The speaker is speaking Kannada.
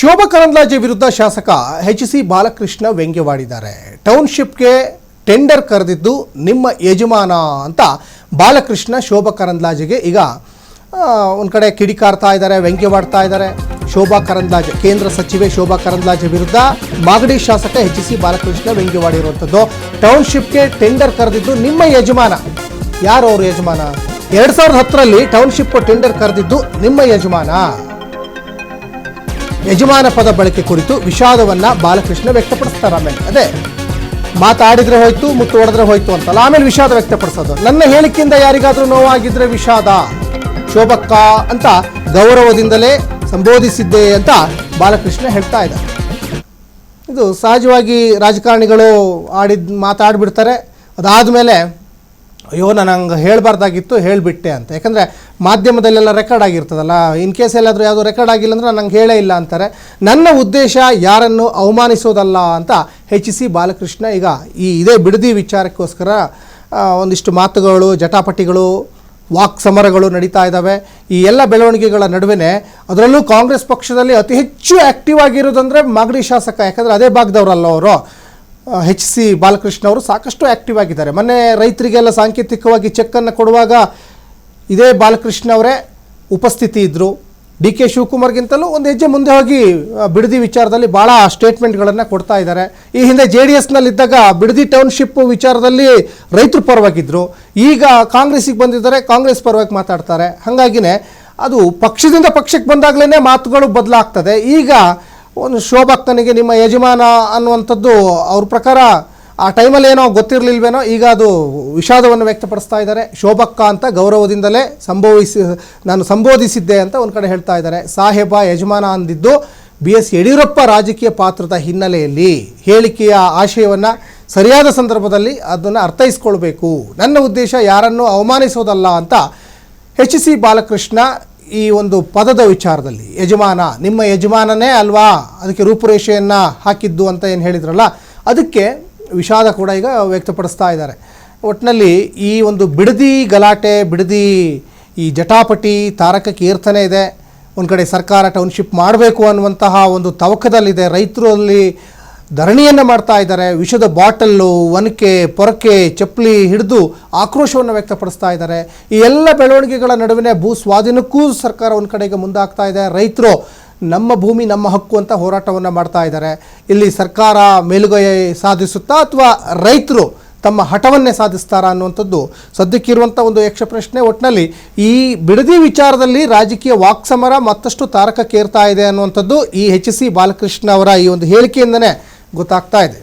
ಶೋಭಾ ಕರಂದ್ಲಾಜೆ ವಿರುದ್ಧ ಶಾಸಕ ಎಚ್.ಸಿ. ಬಾಲಕೃಷ್ಣ ವ್ಯಂಗ್ಯವಾಡಿದ್ದಾರೆ. ಟೌನ್ಶಿಪ್ಗೆ ಟೆಂಡರ್ ಕರೆದಿದ್ದು ನಿಮ್ಮ ಯಜಮಾನ ಅಂತ ಬಾಲಕೃಷ್ಣ ಶೋಭಾ ಕರಂದ್ಲಾಜೆಗೆ ಈಗ ಒಂದು ಕಡೆ ಕಿಡಿಕಾರ್ತಾ ಇದ್ದಾರೆ, ವ್ಯಂಗ್ಯವಾಡ್ತಾ ಇದ್ದಾರೆ. ಶೋಭಾ ಕರಂದ್ಲಾಜೆ, ಕೇಂದ್ರ ಸಚಿವೆ ಶೋಭಾ ಕರಂದ್ಲಾಜೆ ವಿರುದ್ಧ ಮಾಗಡಿ ಶಾಸಕ ಎಚ್.ಸಿ. ಬಾಲಕೃಷ್ಣ ವ್ಯಂಗ್ಯವಾಡಿರುವಂಥದ್ದು. ಟೌನ್ಶಿಪ್ಗೆ ಟೆಂಡರ್ ಕರೆದಿದ್ದು ನಿಮ್ಮ ಯಜಮಾನ. ಯಾರು ಅವರು ಯಜಮಾನ? 2010ರಲ್ಲಿ ಟೌನ್ಶಿಪ್ ಟೆಂಡರ್ ಕರೆದಿದ್ದು ನಿಮ್ಮ ಯಜಮಾನ. ಯಜಮಾನ ಪದ ಬಳಕೆ ಕುರಿತು ವಿಷಾದವನ್ನ ಬಾಲಕೃಷ್ಣ ವ್ಯಕ್ತಪಡಿಸ್ತಾರೆ. ಆಮೇಲೆ ಅದೇ ಮಾತಾಡಿದ್ರೆ ಹೋಯ್ತು, ಮುತ್ತು ಹೊಡೆದ್ರೆ ಹೋಯ್ತು ಅಂತಲ್ಲ, ಆಮೇಲೆ ವಿಷಾದ ವ್ಯಕ್ತಪಡಿಸೋದು. ನನ್ನ ಹೇಳಿಕೆಯಿಂದ ಯಾರಿಗಾದ್ರೂ ನೋವಾಗಿದ್ರೆ ವಿಷಾದ, ಶೋಭಕ್ಕ ಅಂತ ಗೌರವದಿಂದಲೇ ಸಂಬೋಧಿಸಿದ್ದೆ ಅಂತ ಬಾಲಕೃಷ್ಣ ಹೇಳ್ತಾ ಇದ್ದಾರೆ. ಇದು ಸಹಜವಾಗಿ ರಾಜಕಾರಣಿಗಳು ಮಾತಾಡ್ಬಿಡ್ತಾರೆ. ಅದಾದಮೇಲೆ ಅಯ್ಯೋ ನಾನು ಹಂಗೆ ಹೇಳಬಾರ್ದಾಗಿತ್ತು, ಹೇಳಿಬಿಟ್ಟೆ ಅಂತ. ಯಾಕಂದರೆ ಮಾಧ್ಯಮದಲ್ಲೆಲ್ಲ ರೆಕಾರ್ಡ್ ಆಗಿರ್ತದಲ್ಲ, ಇನ್ ಕೇಸ್ ಎಲ್ಲಾದರೂ ಯಾವುದೋ ರೆಕಾರ್ಡ್ ಆಗಿಲ್ಲ ಅಂದರೆ ನಂಗೆ ಹೇಳೇ ಇಲ್ಲ ಅಂತಾರೆ. ನನ್ನ ಉದ್ದೇಶ ಯಾರನ್ನು ಅವಮಾನಿಸೋದಲ್ಲ ಅಂತ ಎಚ್.ಸಿ. ಬಾಲಕೃಷ್ಣ ಈಗ ಇದೇ ಬಿಡದಿ ವಿಚಾರಕ್ಕೋಸ್ಕರ ಒಂದಿಷ್ಟು ಮಾತುಗಳು, ಜಟಾಪಟಿಗಳು, ವಾಕ್ ಸಮರಗಳು ನಡೀತಾ ಇದ್ದಾವೆ. ಈ ಎಲ್ಲ ಬೆಳವಣಿಗೆಗಳ ನಡುವೆ ಅದರಲ್ಲೂ ಕಾಂಗ್ರೆಸ್ ಪಕ್ಷದಲ್ಲಿ ಅತಿ ಹೆಚ್ಚು ಆ್ಯಕ್ಟಿವ್ ಆಗಿರೋದಂದರೆ ಮಾಗಡಿ ಶಾಸಕ. ಯಾಕಂದರೆ ಅದೇ ಭಾಗದವರಲ್ಲ ಅವರು. ಎಚ್.ಸಿ. ಬಾಲಕೃಷ್ಣ ಅವರು ಸಾಕಷ್ಟು ಆ್ಯಕ್ಟಿವ್ ಆಗಿದ್ದಾರೆ. ಮೊನ್ನೆ ರೈತರಿಗೆಲ್ಲ ಸಾಂಕೇತಿಕವಾಗಿ ಚೆಕ್ಕನ್ನು ಕೊಡುವಾಗ ಇದೇ ಬಾಲಕೃಷ್ಣ ಅವರೇ ಉಪಸ್ಥಿತಿ ಇದ್ದರು. ಡಿ ಕೆ ಶಿವಕುಮಾರ್ಗಿಂತಲೂ ಒಂದು ಹೆಜ್ಜೆ ಮುಂದೆ ಹೋಗಿ ಬಿಡದಿ ವಿಚಾರದಲ್ಲಿ ಭಾಳ ಸ್ಟೇಟ್ಮೆಂಟ್ಗಳನ್ನು ಕೊಡ್ತಾ ಇದ್ದಾರೆ. ಈ ಹಿಂದೆ JDSನಲ್ಲಿದ್ದಾಗ ಬಿಡದಿ ಟೌನ್ಶಿಪ್ ವಿಚಾರದಲ್ಲಿ ರೈತರು ಪರವಾಗಿದ್ದರು. ಈಗ ಕಾಂಗ್ರೆಸ್ಸಿಗೆ ಬಂದಿದ್ದಾರೆ, ಕಾಂಗ್ರೆಸ್ ಪರವಾಗಿ ಮಾತಾಡ್ತಾರೆ. ಹಾಗಾಗಿನೇ ಅದು ಪಕ್ಷದಿಂದ ಪಕ್ಷಕ್ಕೆ ಬಂದಾಗಲೇ ಮಾತುಗಳು ಬದಲಾಗ್ತದೆ. ಈಗ ಒಂದು ಶೋಭಕ್ಕನಿಗೆ ನಿಮ್ಮ ಯಜಮಾನ ಅನ್ನುವಂಥದ್ದು ಅವ್ರ ಪ್ರಕಾರ ಆ ಟೈಮಲ್ಲಿ ಏನೋ ಗೊತ್ತಿರಲಿಲ್ವೇನೋ, ಈಗ ಅದು ವಿಷಾದವನ್ನು ವ್ಯಕ್ತಪಡಿಸ್ತಾ ಇದ್ದಾರೆ. ಶೋಭಕ್ಕ ಅಂತ ಗೌರವದಿಂದಲೇ ನಾನು ಸಂಬೋಧಿಸಿದ್ದೆ ಅಂತ ಒಂದು ಕಡೆ ಹೇಳ್ತಾ ಇದ್ದಾರೆ. ಸಾಹೇಬ ಯಜಮಾನ ಅಂದಿದ್ದು BS ಯಡಿಯೂರಪ್ಪ ರಾಜಕೀಯ ಪಾತ್ರದ ಹಿನ್ನೆಲೆಯಲ್ಲಿ ಹೇಳಿಕೆಯ ಆಶಯವನ್ನು ಸರಿಯಾದ ಸಂದರ್ಭದಲ್ಲಿ ಅದನ್ನು ಅರ್ಥೈಸ್ಕೊಳ್ಬೇಕು. ನನ್ನ ಉದ್ದೇಶ ಯಾರನ್ನು ಅವಮಾನಿಸೋದಲ್ಲ ಅಂತ ಎಚ್.ಸಿ. ಬಾಲಕೃಷ್ಣ ಈ ಒಂದು ಪದದ ವಿಚಾರದಲ್ಲಿ ಯಜಮಾನ, ನಿಮ್ಮ ಯಜಮಾನನೇ ಅಲ್ವಾ ಅದಕ್ಕೆ ರೂಪುರೇಷೆಯನ್ನು ಹಾಕಿದ್ದು ಅಂತ ಏನು ಹೇಳಿದ್ರಲ್ಲ, ಅದಕ್ಕೆ ವಿಷಾದ ಕೂಡ ಈಗ ವ್ಯಕ್ತಪಡಿಸ್ತಾ ಇದ್ದಾರೆ. ಒಟ್ಟಿನಲ್ಲಿ ಈ ಒಂದು ಬಿಡದಿ ಗಲಾಟೆ, ಬಿಡದಿ ಈ ಜಟಾಪಟಿ ತಾರಕಕ್ಕೆ ಏರ್ತಾನೆ ಇದೆ. ಒಂದು ಕಡೆ ಸರ್ಕಾರ ಟೌನ್ಶಿಪ್ ಮಾಡಬೇಕು ಅನ್ನುವಂತಹ ಒಂದು ತವಕದಲ್ಲಿದೆ. ರೈತರು ಅಲ್ಲಿ ಧರಣಿಯನ್ನು ಮಾಡ್ತಾ ಇದ್ದಾರೆ. ವಿಷದ ಬಾಟಲ್ಲು, ಒನಕೆ ಪೊರಕೆ, ಚಪ್ಪಲಿ ಹಿಡಿದು ಆಕ್ರೋಶವನ್ನು ವ್ಯಕ್ತಪಡಿಸ್ತಾ ಇದ್ದಾರೆ. ಈ ಎಲ್ಲ ಬೆಳವಣಿಗೆಗಳ ನಡುವೆ ಭೂ ಸ್ವಾಧೀನಕ್ಕೂ ಸರ್ಕಾರ ಒಂದು ಕಡೆಗೆ ಮುಂದಾಗ್ತಾ ಇದೆ. ರೈತರು ನಮ್ಮ ಭೂಮಿ ನಮ್ಮ ಹಕ್ಕು ಅಂತ ಹೋರಾಟವನ್ನು ಮಾಡ್ತಾ ಇದ್ದಾರೆ. ಇಲ್ಲಿ ಸರ್ಕಾರ ಮೇಲುಗೈ ಸಾಧಿಸುತ್ತಾ ಅಥವಾ ರೈತರು ತಮ್ಮ ಹಠವನ್ನೇ ಸಾಧಿಸ್ತಾರಾ ಅನ್ನುವಂಥದ್ದು ಸದ್ಯಕ್ಕಿರುವಂಥ ಒಂದು ಯಕ್ಷ ಪ್ರಶ್ನೆ. ಒಟ್ಟಿನಲ್ಲಿ ಈ ಬಿಡದಿ ವಿಚಾರದಲ್ಲಿ ರಾಜಕೀಯ ವಾಕ್ಸಮರ ಮತ್ತಷ್ಟು ತಾರಕಕ್ಕೇರ್ತಾ ಇದೆ ಅನ್ನುವಂಥದ್ದು ಈ ಎಚ್.ಸಿ. ಬಾಲಕೃಷ್ಣ ಅವರ ಈ ಒಂದು ಹೇಳಿಕೆಯಿಂದನೇ ಗೊತ್ತಾಗ್ತಾ ಇದೆ.